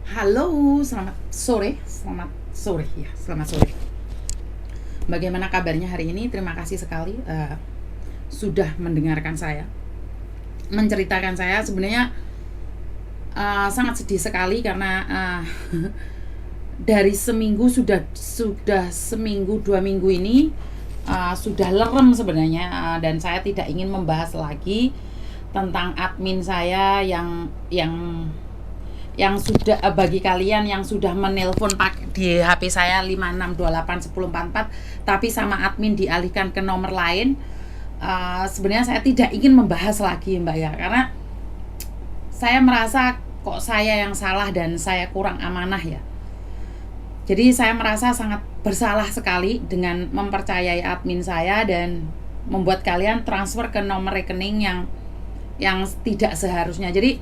Halo, selamat sore. Selamat sore. Bagaimana kabarnya hari ini? Terima kasih sekali sudah mendengarkan saya, menceritakan saya. Sebenarnya sangat sedih sekali karena dari seminggu sudah seminggu 2 minggu ini sudah lerem sebenarnya, dan saya tidak ingin membahas lagi tentang admin saya yang sudah bagi kalian yang sudah menelpon di HP saya 56281044 tapi sama admin dialihkan ke nomor lain. Sebenarnya saya tidak ingin membahas lagi, Mbak, ya, karena saya merasa kok saya yang salah dan saya kurang amanah ya. Jadi saya merasa sangat bersalah sekali dengan mempercayai admin saya dan membuat kalian transfer ke nomor rekening yang tidak seharusnya. Jadi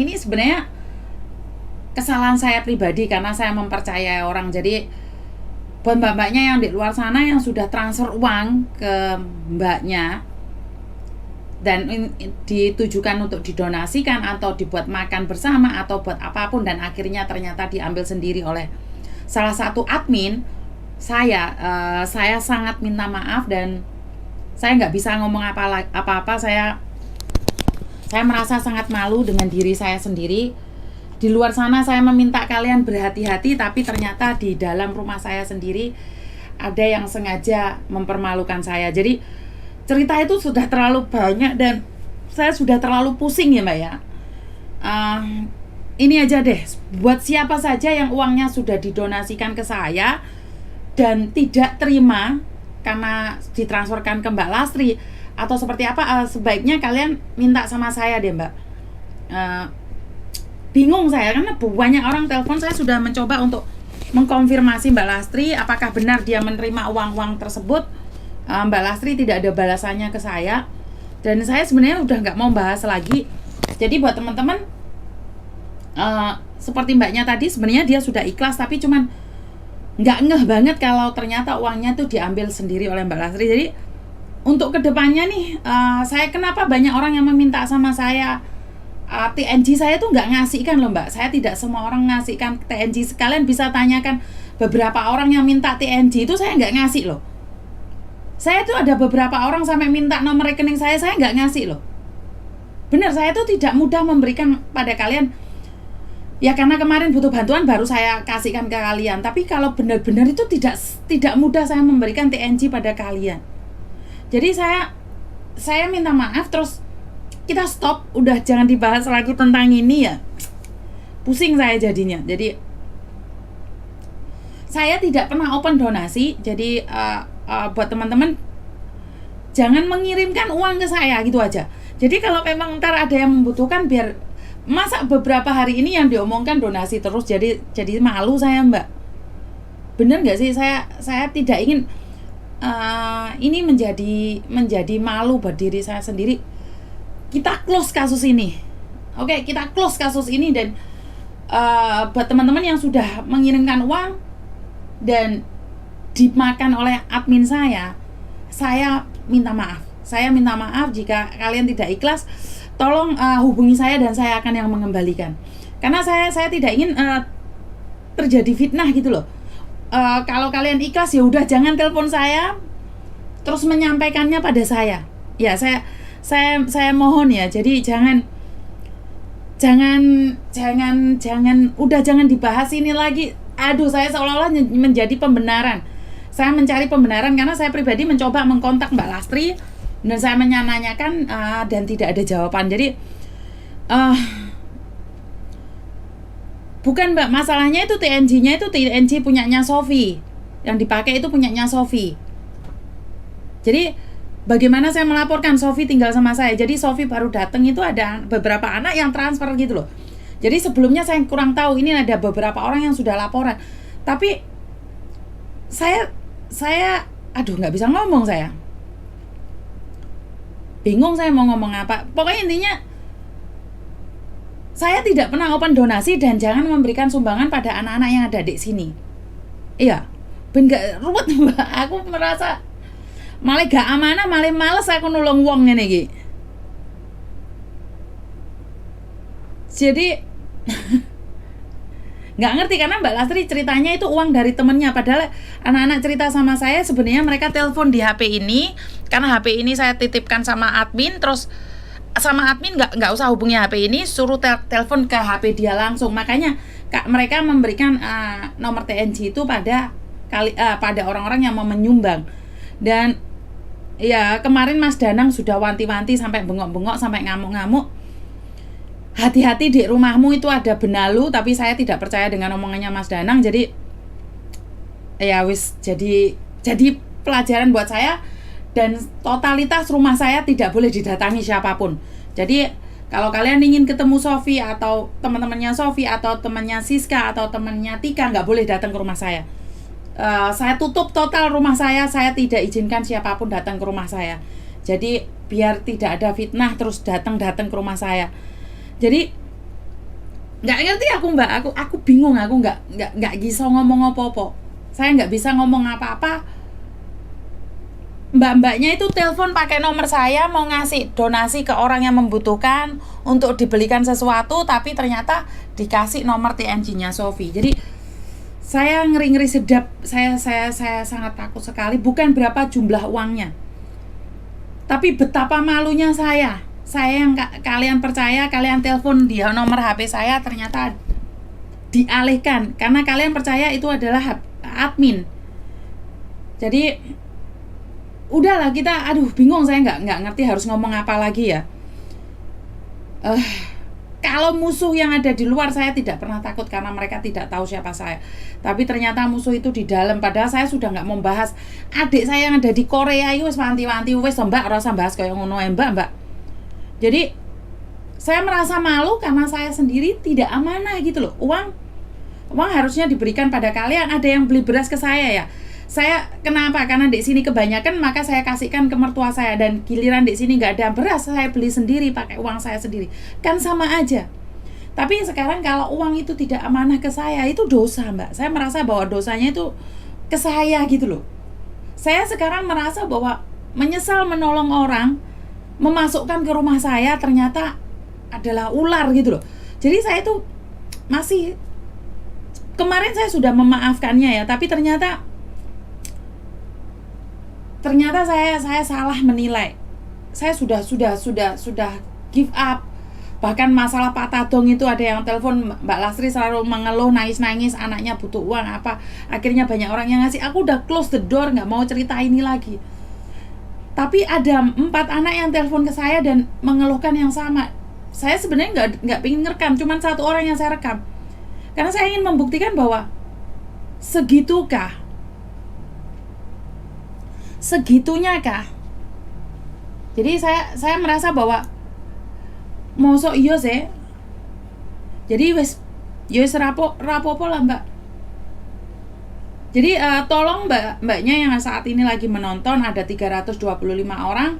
ini sebenarnya kesalahan saya pribadi karena saya mempercayai orang. Jadi buat mbak-mbaknya yang di luar sana yang sudah transfer uang ke mbaknya dan ditujukan untuk didonasikan atau dibuat makan bersama atau buat apapun dan akhirnya ternyata diambil sendiri oleh salah satu admin saya, saya sangat minta maaf dan saya nggak bisa ngomong apa-apa. Saya merasa sangat malu dengan diri saya sendiri. Di luar sana saya meminta kalian berhati-hati, tapi ternyata di dalam rumah saya sendiri ada yang sengaja mempermalukan saya. Jadi cerita itu sudah terlalu banyak dan saya sudah terlalu pusing ya, Mbak, ya. Ini aja deh, buat siapa saja yang uangnya sudah didonasikan ke saya dan tidak terima karena ditransferkan ke Mbak Lastri atau seperti apa, sebaiknya kalian minta sama saya deh, Mbak. Bingung saya karena banyak orang telepon. Saya sudah mencoba untuk mengkonfirmasi Mbak Lastri apakah benar dia menerima uang-uang tersebut. Mbak Lastri tidak ada balasannya ke saya dan saya sebenarnya udah nggak mau bahas lagi. Jadi buat teman-teman, seperti mbaknya tadi, sebenarnya dia sudah ikhlas tapi cuman nggak ngeh banget kalau ternyata uangnya tuh diambil sendiri oleh Mbak Lastri. Jadi untuk kedepannya nih, saya kenapa banyak orang yang meminta sama saya TNG saya tuh nggak ngasihkan loh, Mbak. Saya tidak semua orang ngasihkan TNG. Sekalian bisa tanyakan beberapa orang yang minta TNG itu saya nggak ngasih loh. Saya tuh ada beberapa orang sampai minta nomor rekening saya nggak ngasih loh. Benar, saya tuh tidak mudah memberikan pada kalian. Ya karena kemarin butuh bantuan baru saya kasihkan ke kalian. Tapi kalau benar-benar itu tidak mudah saya memberikan TNG pada kalian. Jadi saya minta maaf, terus kita stop, udah jangan dibahas lagi tentang ini ya. Pusing saya jadinya. Jadi saya tidak pernah open donasi. Jadi buat teman-teman jangan mengirimkan uang ke saya gitu aja. Jadi kalau memang ntar ada yang membutuhkan, biar masa beberapa hari ini yang diomongkan donasi terus, jadi malu saya, Mbak. Bener nggak sih? Saya tidak ingin ini menjadi malu buat diri saya sendiri. Kita close kasus ini. Oke, kita close kasus ini. Dan buat teman-teman yang sudah mengirimkan uang dan dimakan oleh admin saya minta maaf. Saya minta maaf jika kalian tidak ikhlas. Tolong hubungi saya dan saya akan yang mengembalikan. Karena saya tidak ingin terjadi fitnah gitu loh. Kalau kalian ikhlas ya udah, jangan telepon saya terus menyampaikannya pada saya. Ya, saya mohon ya. Jadi jangan udah jangan dibahas ini lagi. Aduh, saya seolah-olah menjadi pembenaran. Saya mencari pembenaran karena saya pribadi mencoba mengkontak Mbak Lastri dan saya menanyakan dan tidak ada jawaban. Jadi bukan, Mbak, masalahnya itu TNG-nya itu TNG punyanya Sofi. Yang dipakai itu punyanya Sofi. Jadi bagaimana saya melaporkan? Sofi tinggal sama saya. Jadi Sofi baru datang itu ada beberapa anak yang transfer gitu loh. Jadi sebelumnya saya kurang tahu, ini ada beberapa orang yang sudah laporan. Tapi saya aduh nggak bisa ngomong, saya bingung saya mau ngomong apa. Pokoknya intinya saya tidak pernah open donasi dan jangan memberikan sumbangan pada anak-anak yang ada di sini. Iya, ben gak ruwet, Mbak. Aku merasa malah gak amanah, malah males aku nulung wong ngene iki. Jadi nggak ngerti karena Mbak Lastri ceritanya itu uang dari temennya, padahal anak-anak cerita sama saya sebenarnya mereka telepon di HP ini karena HP ini saya titipkan sama admin, terus sama admin nggak usah hubungi HP ini, suruh telepon ke HP dia langsung. Makanya mereka memberikan nomor TNG itu pada pada orang-orang yang mau menyumbang. Dan ya kemarin Mas Danang sudah wanti-wanti sampai bengok-bengok, sampai ngamuk-ngamuk, hati-hati di rumahmu itu ada benalu. Tapi saya tidak percaya dengan omongannya Mas Danang. Jadi ya wis, jadi pelajaran buat saya. Dan totalitas rumah saya tidak boleh didatangi siapapun. Jadi kalau kalian ingin ketemu Sofi atau teman-temannya Sofi atau temannya Siska atau temannya Tika, nggak boleh datang ke rumah saya. Saya tutup total rumah saya tidak izinkan siapapun datang ke rumah saya. Jadi biar tidak ada fitnah terus datang ke rumah saya. Jadi nggak ngerti aku Mbak, aku bingung, aku nggak bisa ngomong apa-apa. Saya nggak bisa ngomong apa-apa. Mbak-mbaknya itu telepon pakai nomor saya mau ngasih donasi ke orang yang membutuhkan untuk dibelikan sesuatu, tapi ternyata dikasih nomor TNG-nya Sofi. Jadi saya ngeri-ngeri sedap, saya sangat takut sekali. Bukan berapa jumlah uangnya, tapi betapa malunya saya yang kalian percaya, kalian telepon dia nomor HP saya, ternyata dialihkan karena kalian percaya itu adalah admin. Jadi udahlah, kita bingung, saya nggak ngerti harus ngomong apa lagi ya. Kalau musuh yang ada di luar saya tidak pernah takut karena mereka tidak tahu siapa saya. Tapi ternyata musuh itu di dalam. Padahal saya sudah nggak membahas adik saya yang ada di Korea itu wis wanti-wanti wis Mbak ora usah bahas koyo ngono Mbak. Jadi saya merasa malu karena saya sendiri tidak amanah gitu loh. Uang harusnya diberikan pada kalian. Ada yang beli beras ke saya ya. Saya kenapa? Karena di sini kebanyakan, maka saya kasihkan ke mertua saya. Dan giliran di sini nggak ada beras, saya beli sendiri pakai uang saya sendiri. Kan sama aja. Tapi sekarang kalau uang itu tidak amanah ke saya, itu dosa Mbak. Saya merasa bahwa dosanya itu ke saya gitu loh. Saya sekarang merasa bahwa menyesal menolong orang, memasukkan ke rumah saya ternyata adalah ular gitu loh. Jadi saya itu masih, kemarin saya sudah memaafkannya ya, tapi ternyata saya salah menilai. Saya sudah give up. Bahkan masalah Pak Tadong itu ada yang telepon Mbak Lastri selalu mengeluh, nangis anaknya butuh uang apa. Akhirnya banyak orang yang ngasih. Aku udah close the door, nggak mau cerita ini lagi. Tapi ada 4 anak yang telepon ke saya dan mengeluhkan yang sama. Saya sebenarnya nggak pengen ngerekam, cuman 1 orang yang saya rekam. Karena saya ingin membuktikan bahwa segitunya kah? Jadi saya merasa bahwa mosok iya sih. Jadi wis rapopo lah Mbak. Jadi tolong mbaknya yang saat ini lagi menonton, ada 325 orang.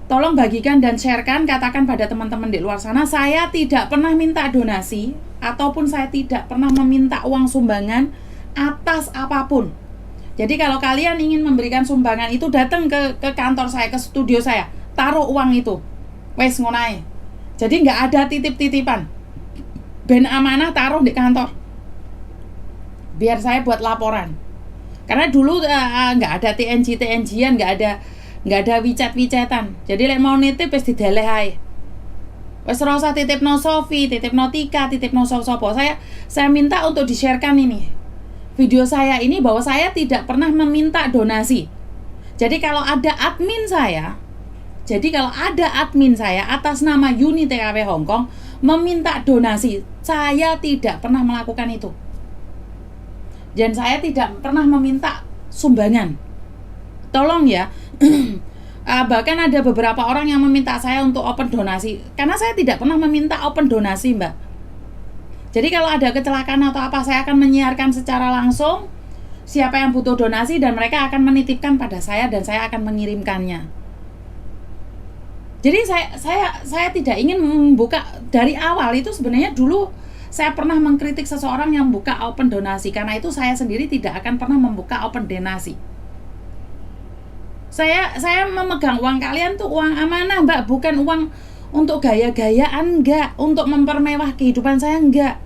Tolong bagikan dan sharekan, katakan pada teman-teman di luar sana, saya tidak pernah minta donasi ataupun saya tidak pernah meminta uang sumbangan atas apapun. Jadi kalau kalian ingin memberikan sumbangan itu datang ke kantor saya, ke studio saya, taruh uang itu. Wes ngonai. Jadi nggak ada titip-titipan. Ben amanah taruh di kantor. Biar saya buat laporan. Karena dulu nggak ada TNG-an, nggak ada WeChat-WeChatan. Jadi lek mau nitip wis dideleh ae. Wes ora usah titipno Sofi, titipno Tika, titipno sapa. Saya minta untuk di-sharekan ini. Video saya ini bahwa saya tidak pernah meminta donasi. Jadi kalau ada admin saya atas nama Uni TKW Hongkong meminta donasi, saya tidak pernah melakukan itu. Dan saya tidak pernah meminta sumbangan. Tolong ya. Bahkan ada beberapa orang yang meminta saya untuk open donasi. Karena saya tidak pernah meminta open donasi Mbak. Jadi kalau ada kecelakaan atau apa, saya akan menyiarkan secara langsung siapa yang butuh donasi dan mereka akan menitipkan pada saya dan saya akan mengirimkannya. Jadi saya tidak ingin membuka dari awal. Itu sebenarnya dulu saya pernah mengkritik seseorang yang buka open donasi. Karena itu saya sendiri tidak akan pernah membuka open donasi. Saya memegang uang kalian tuh uang amanah Mbak, bukan uang untuk gaya-gayaan, enggak, untuk mempermewah kehidupan saya, enggak.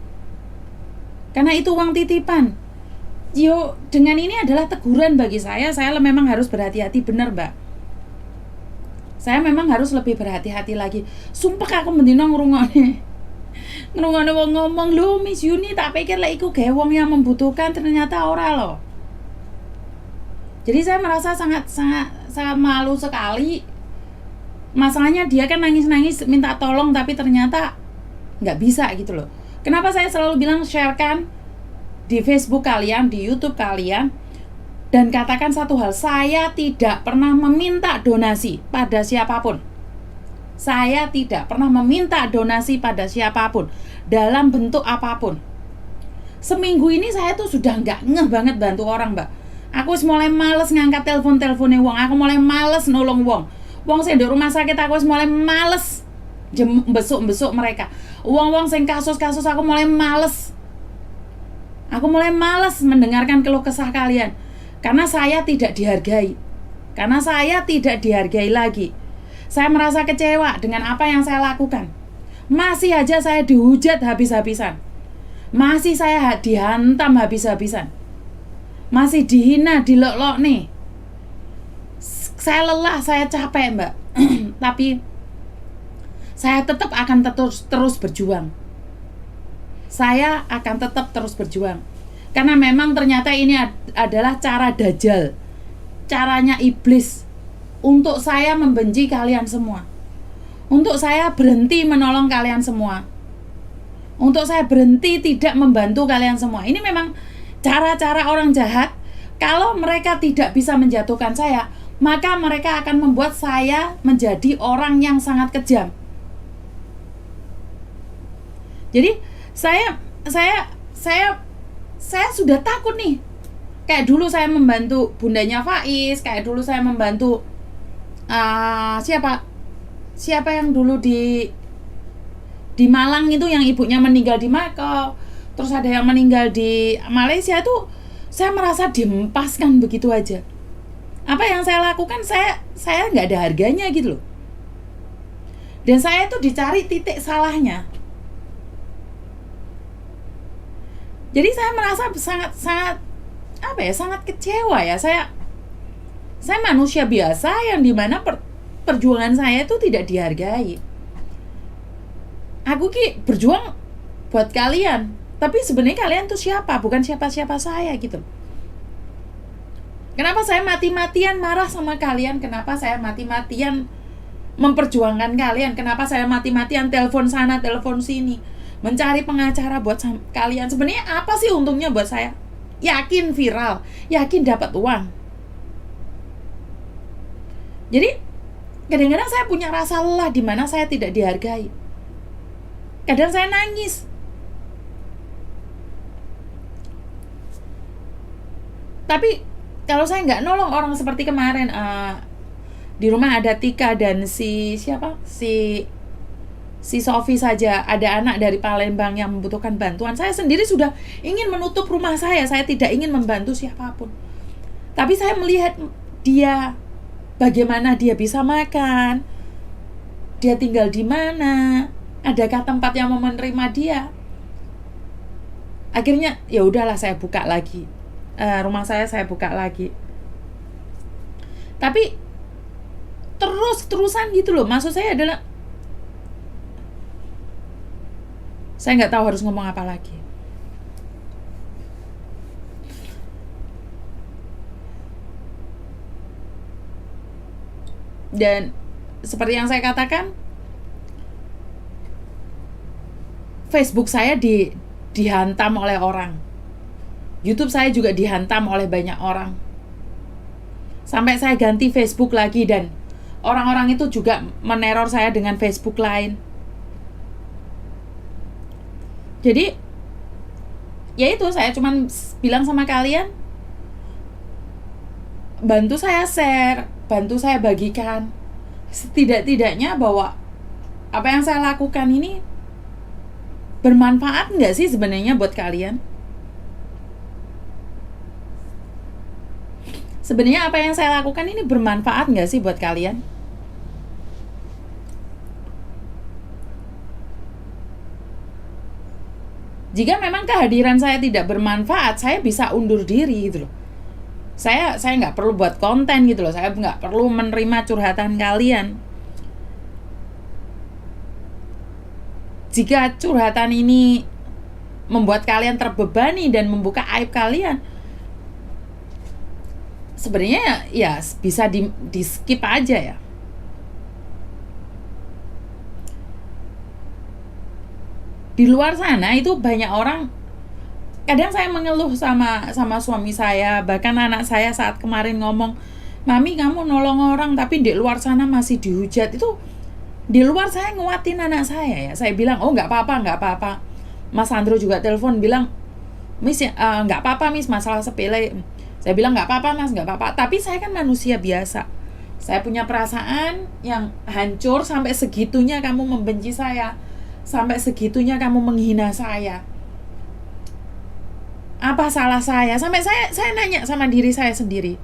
Karena itu uang titipan. Yo, dengan ini adalah teguran bagi saya memang harus berhati-hati, benar Mbak. Saya memang harus lebih berhati-hati lagi. Sumpah aku mendino ngrungokne wong ngomong, "Lho Miss Yuni, tak pikir lek iku gawe wong yang membutuhkan, ternyata ora loh." Jadi saya merasa sangat malu sekali. Masalahnya dia kan nangis-nangis minta tolong, tapi ternyata nggak bisa gitu loh. Kenapa saya selalu bilang sharekan di Facebook kalian, di YouTube kalian, dan katakan satu hal, saya tidak pernah meminta donasi pada siapapun. Saya tidak pernah meminta donasi pada siapapun dalam bentuk apapun. Seminggu ini saya tuh sudah nggak ngeh banget bantu orang, Mbak. Aku mulai males ngangkat teleponnya wong. Aku mulai males nolong wong. Wong sing di rumah sakit aku mulai males besuk mereka. Wong sing kasus-kasus aku mulai males. Aku mulai males mendengarkan keluh kesah kalian. Karena saya tidak dihargai. Karena saya tidak dihargai lagi. Saya merasa kecewa dengan apa yang saya lakukan. Masih aja saya dihujat habis-habisan. Masih saya dihantam habis-habisan. Masih dihina, dilok-lok nih. Saya lelah, saya capek, Mbak. Tapi saya tetap akan terus berjuang. Saya akan tetap terus berjuang. Karena memang ternyata ini adalah cara dajjal. Caranya iblis untuk saya membenci kalian semua. Untuk saya berhenti menolong kalian semua. Untuk saya berhenti tidak membantu kalian semua. Ini memang cara-cara orang jahat. Kalau mereka tidak bisa menjatuhkan saya, maka mereka akan membuat saya menjadi orang yang sangat kejam. Jadi saya sudah takut nih. Kayak dulu saya membantu bundanya Faiz, kayak dulu saya membantu siapa yang dulu di Malang itu yang ibunya meninggal di Makau, terus ada yang meninggal di Malaysia. Itu saya merasa dihempaskan begitu aja. Apa yang saya lakukan, saya nggak ada harganya gitu loh. Dan saya tuh dicari titik salahnya. Jadi saya merasa sangat kecewa ya. Saya manusia biasa yang dimana perjuangan saya itu tidak dihargai. Aku berjuang buat kalian, tapi sebenarnya kalian tuh siapa? Bukan siapa-siapa saya gitu. Kenapa saya mati-matian marah sama kalian? Kenapa saya mati-matian memperjuangkan kalian? Kenapa saya mati-matian telepon sana, telepon sini, mencari pengacara buat kalian? Sebenarnya apa sih untungnya buat saya? Yakin viral, yakin dapat uang. Jadi kadang-kadang saya punya rasa lelah di mana saya tidak dihargai. Kadang saya nangis. Tapi kalau saya nggak nolong orang seperti kemarin, di rumah ada Tika dan si Sofi saja, ada anak dari Palembang yang membutuhkan bantuan. Saya sendiri sudah ingin menutup rumah saya tidak ingin membantu siapapun. Tapi saya melihat dia, bagaimana dia bisa makan, dia tinggal di mana, adakah tempat yang mau menerima dia. Akhirnya ya udahlah, saya buka lagi rumah saya buka lagi. Tapi terusan gitu loh. Maksud saya adalah saya nggak tahu harus ngomong apa lagi. Dan seperti yang saya katakan, Facebook saya dihantam oleh orang. YouTube saya juga dihantam oleh banyak orang. Sampai saya ganti Facebook lagi dan orang-orang itu juga meneror saya dengan Facebook lain. Jadi ya itu, saya cuman bilang sama kalian, bantu saya share, bantu saya bagikan. Setidak-tidaknya bahwa apa yang saya lakukan ini bermanfaat nggak sih sebenarnya buat kalian? Sebenarnya apa yang saya lakukan ini bermanfaat nggak sih buat kalian? Jika memang kehadiran saya tidak bermanfaat, saya bisa undur diri gitu loh. Saya nggak perlu buat konten gitu loh. Saya nggak perlu menerima curhatan kalian. Jika curhatan ini membuat kalian terbebani dan membuka aib kalian, sebenarnya ya bisa di skip aja ya. Di luar sana itu banyak orang, kadang saya mengeluh sama suami saya, bahkan anak saya saat kemarin ngomong, "Mami, kamu nolong orang tapi di luar sana masih dihujat." Itu di luar saya nguatin anak saya ya. Saya bilang, "Oh, nggak apa-apa." Mas Andro juga telepon bilang, "Miss, nggak apa-apa Miss, masalah sepele." Saya bilang, "Nggak apa-apa Mas, nggak apa-apa." Tapi saya kan manusia biasa. Saya punya perasaan yang hancur. Sampai segitunya kamu membenci saya, sampai segitunya kamu menghina saya. Apa salah saya? Sampai saya nanya sama diri saya sendiri.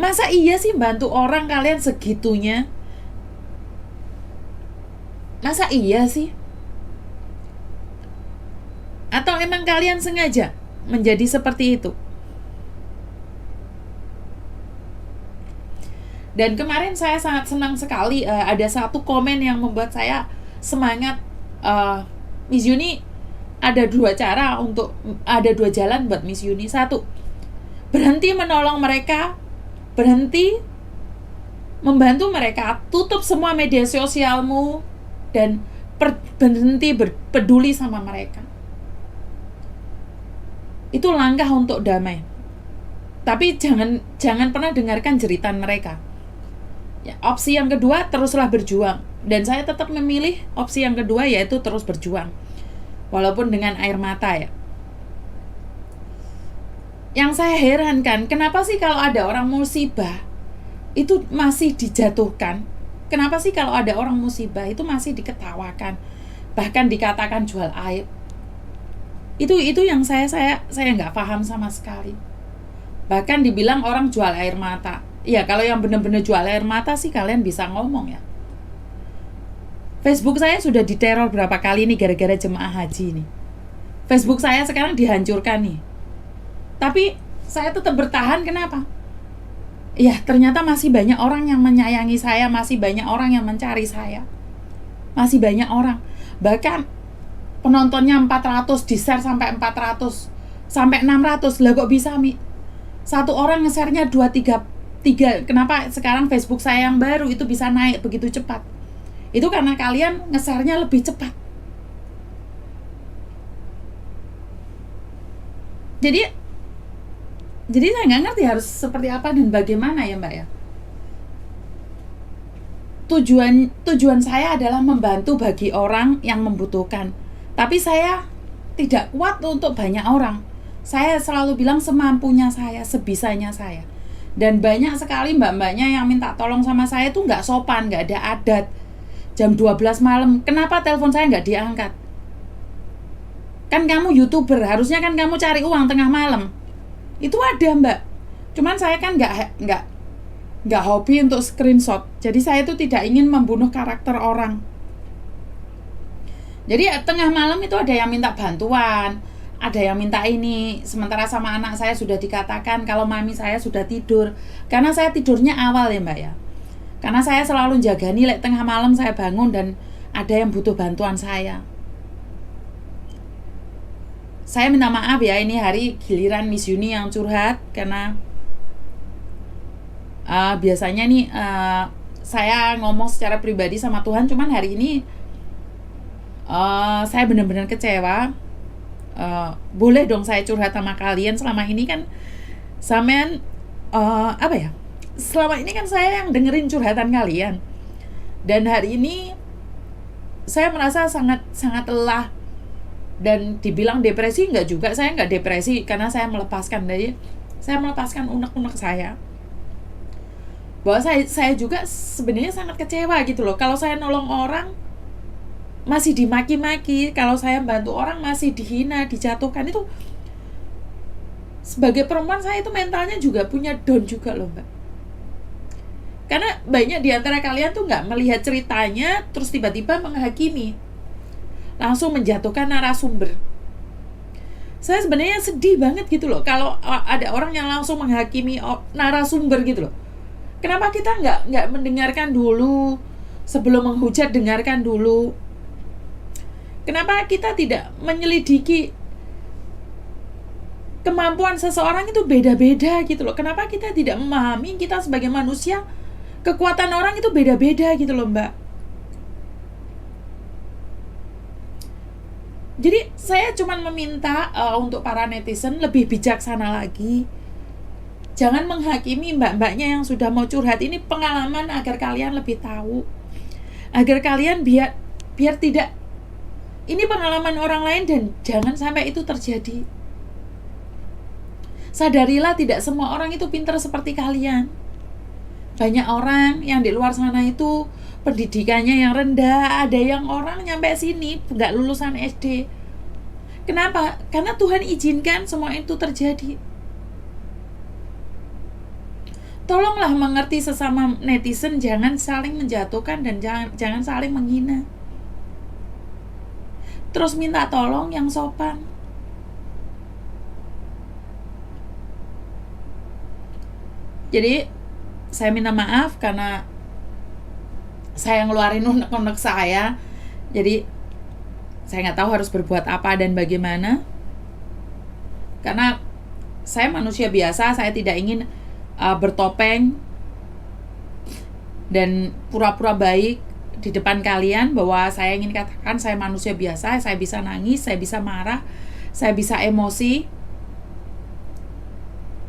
Masa iya sih bantu orang kalian segitunya? Masa iya sih? Atau emang kalian sengaja menjadi seperti itu? Dan kemarin saya sangat senang sekali, ada satu komen yang membuat saya semangat. Miss Yuni, ada dua jalan buat Miss Yuni. Satu, berhenti menolong mereka, berhenti membantu mereka, tutup semua media sosialmu, dan berhenti peduli sama mereka. Itu langkah untuk damai. Tapi jangan pernah dengarkan jeritan mereka. Ya, opsi yang kedua, teruslah berjuang. Dan saya tetap memilih opsi yang kedua, yaitu terus berjuang. Walaupun dengan air mata ya. Yang saya herankan, kenapa sih kalau ada orang musibah itu masih dijatuhkan? Kenapa sih kalau ada orang musibah itu masih diketawakan? Bahkan dikatakan jual aib. Itu yang saya nggak paham sama sekali. Bahkan dibilang orang jual air mata. Ya, kalau yang benar-benar jual air mata sih kalian bisa ngomong ya. Facebook saya sudah diteror berapa kali nih gara-gara jemaah haji nih. Facebook saya sekarang dihancurkan nih. Tapi saya tetap bertahan, kenapa? Ya, ternyata masih banyak orang yang menyayangi saya, masih banyak orang yang mencari saya. Masih banyak orang. Bahkan penontonnya 400, di-share sampai 400, sampai 600. Lah kok bisa, Mi? Satu orang nge-share-nya 2, 3. Kenapa sekarang Facebook saya yang baru itu bisa naik begitu cepat? Itu karena kalian nge-share-nya lebih cepat. Jadi saya nggak ngerti harus seperti apa dan bagaimana ya Mbak ya. Tujuan saya adalah membantu bagi orang yang membutuhkan. Tapi saya tidak kuat untuk banyak orang. Saya selalu bilang semampunya saya, sebisanya saya. Dan banyak sekali mbak-mbaknya yang minta tolong sama saya tuh nggak sopan, nggak ada adat. Jam 12 malam, kenapa telepon saya nggak diangkat? Kan kamu YouTuber, harusnya kan kamu cari uang tengah malam. Itu ada Mbak. Cuman saya kan nggak hobi untuk screenshot. Jadi saya tuh tidak ingin membunuh karakter orang. Jadi tengah malam itu ada yang minta bantuan, ada yang minta ini. Sementara sama anak saya sudah dikatakan kalau mami saya sudah tidur. Karena saya tidurnya awal ya Mbak ya. Karena saya selalu jaga nilai tengah malam saya bangun dan ada yang butuh bantuan saya. Saya minta maaf ya, ini hari giliran Miss Yuni yang curhat. Karena biasanya nih saya ngomong secara pribadi sama Tuhan. Cuman hari ini saya benar-benar kecewa. Boleh dong saya curhat sama kalian. Selama ini kan sampean selama ini kan saya yang dengerin curhatan kalian. Dan hari ini saya merasa sangat lelah. Dan dibilang depresi enggak juga. Saya enggak depresi karena saya melepaskan unek-unek saya. Bahwa saya juga sebenarnya sangat kecewa gitu loh. Kalau saya nolong orang masih dimaki-maki, kalau saya bantu orang masih dihina, dijatuhkan. Itu sebagai perempuan saya itu mentalnya juga punya down juga loh Mbak. Karena banyak di antara kalian tuh nggak melihat ceritanya terus tiba-tiba menghakimi. langsung menjatuhkan narasumber. Saya sebenarnya sedih banget gitu loh kalau ada orang yang langsung menghakimi narasumber gitu loh. Kenapa kita nggak mendengarkan dulu sebelum menghujat? Dengarkan dulu. Kenapa kita tidak menyelidiki kemampuan seseorang itu beda-beda gitu loh. Kenapa kita tidak memahami kita sebagai manusia, kekuatan orang itu beda-beda gitu loh, Mbak. Jadi saya cuma meminta untuk para netizen lebih bijaksana lagi. Jangan menghakimi mbak-mbaknya yang sudah mau curhat. Ini pengalaman agar kalian lebih tahu. Agar kalian biar tidak, ini pengalaman orang lain dan jangan sampai itu terjadi. Sadarilah tidak semua orang itu pintar seperti kalian. Banyak orang yang di luar sana itu pendidikannya yang rendah. Ada yang orang nyampe sini nggak lulusan SD. Kenapa? Karena Tuhan izinkan semua itu terjadi. Tolonglah mengerti sesama netizen, jangan saling menjatuhkan dan jangan saling menghina. Terus minta tolong yang sopan. Jadi saya minta maaf karena saya ngeluarin unek-unek saya. Jadi saya nggak tahu harus berbuat apa dan bagaimana. Karena saya manusia biasa, saya tidak ingin bertopeng dan pura-pura baik di depan kalian bahwa saya ingin katakan saya manusia biasa, saya bisa nangis, saya bisa marah, saya bisa emosi.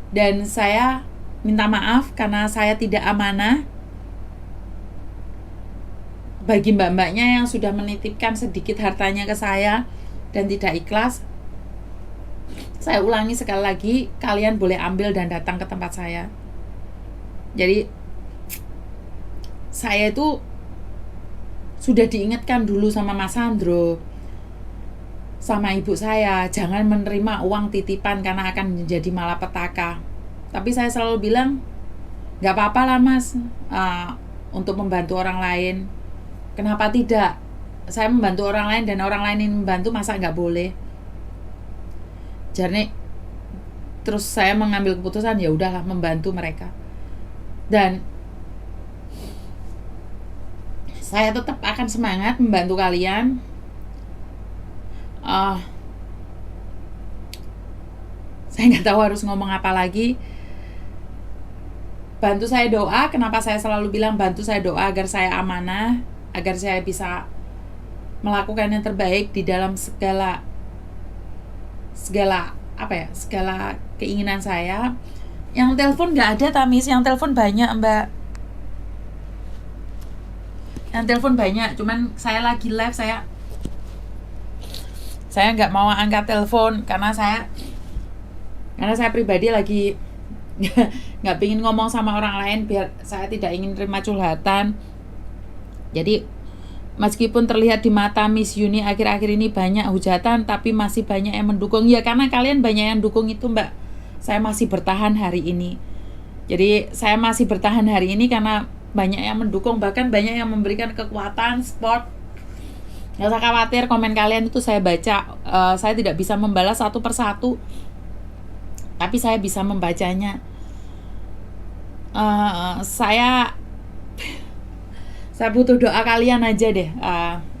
Dan saya minta maaf karena saya tidak amanah bagi mbak-mbaknya yang sudah menitipkan sedikit hartanya ke saya dan tidak ikhlas. Saya ulangi sekali lagi, kalian boleh ambil dan datang ke tempat saya. Jadi saya itu sudah diingatkan dulu sama Mas Sandro, sama ibu saya, jangan menerima uang titipan karena akan menjadi malapetaka. Tapi saya selalu bilang, gak apa-apa lah Mas, untuk membantu orang lain. Kenapa tidak? Saya membantu orang lain dan orang lain yang membantu, masa gak boleh? Jadi terus saya mengambil keputusan, ya udahlah membantu mereka. Dan saya tetap akan semangat membantu kalian. Saya nggak tahu harus ngomong apa lagi. Bantu saya doa. Kenapa saya selalu bilang bantu saya doa agar saya amanah, agar saya bisa melakukan yang terbaik di dalam segala keinginan saya. Yang telepon nggak ada, Tamis. Yang telepon banyak, Mbak. Yang telepon banyak. Cuman saya lagi live, saya nggak mau angkat telepon karena saya pribadi lagi nggak pingin ngomong sama orang lain, biar saya tidak ingin terima curhatan. Jadi meskipun terlihat di mata Miss Yuni akhir-akhir ini banyak hujatan, tapi masih banyak yang mendukung. Ya karena kalian banyak yang dukung itu, Mbak, saya masih bertahan hari ini. Jadi saya masih bertahan hari ini karena banyak yang mendukung, bahkan banyak yang memberikan kekuatan, support. Gak usah khawatir, komen kalian itu saya baca. Saya tidak bisa membalas satu persatu, tapi saya bisa membacanya. Saya butuh doa kalian aja deh,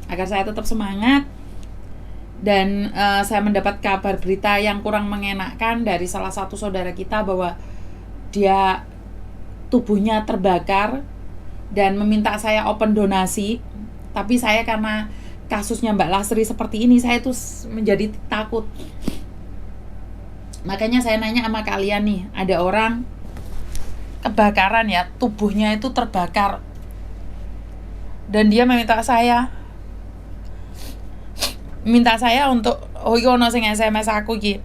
agar saya tetap semangat. Dan saya mendapat kabar berita yang kurang mengenakan dari salah satu saudara kita bahwa dia tubuhnya terbakar dan meminta saya open donasi. Tapi saya karena kasusnya Mbak Lasri seperti ini, saya tuh menjadi takut. Makanya saya nanya sama kalian nih, ada orang kebakaran ya, tubuhnya itu terbakar, dan dia meminta saya untuk ono sing SMS aku ki,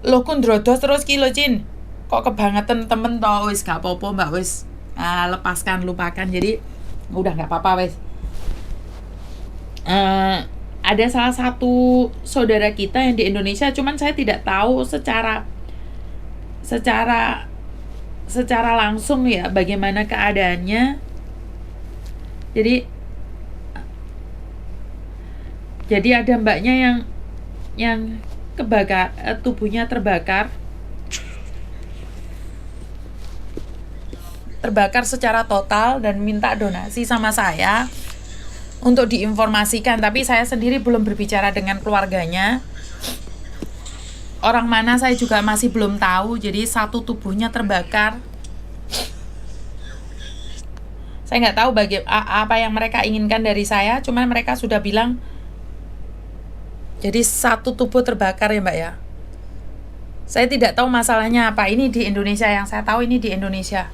lho kun drodos terus ki lho Cin, kok kebangetan temen toh. Wis gak apa-apa Mbak, wis lepaskan, lupakan. Jadi udah gak apa-apa wis. Ada salah satu saudara kita yang di Indonesia, cuman saya tidak tahu secara langsung ya bagaimana keadaannya. Jadi Jadi ada mbaknya yang kebakar, tubuhnya terbakar secara total dan minta donasi sama saya untuk diinformasikan, tapi saya sendiri belum berbicara dengan keluarganya. Orang mana saya juga masih belum tahu. Jadi satu tubuhnya terbakar. Saya nggak tahu apa yang mereka inginkan dari saya, cuman mereka sudah bilang jadi satu tubuh terbakar ya Mbak ya. Saya tidak tahu masalahnya apa. Ini di Indonesia, yang saya tahu ini di Indonesia.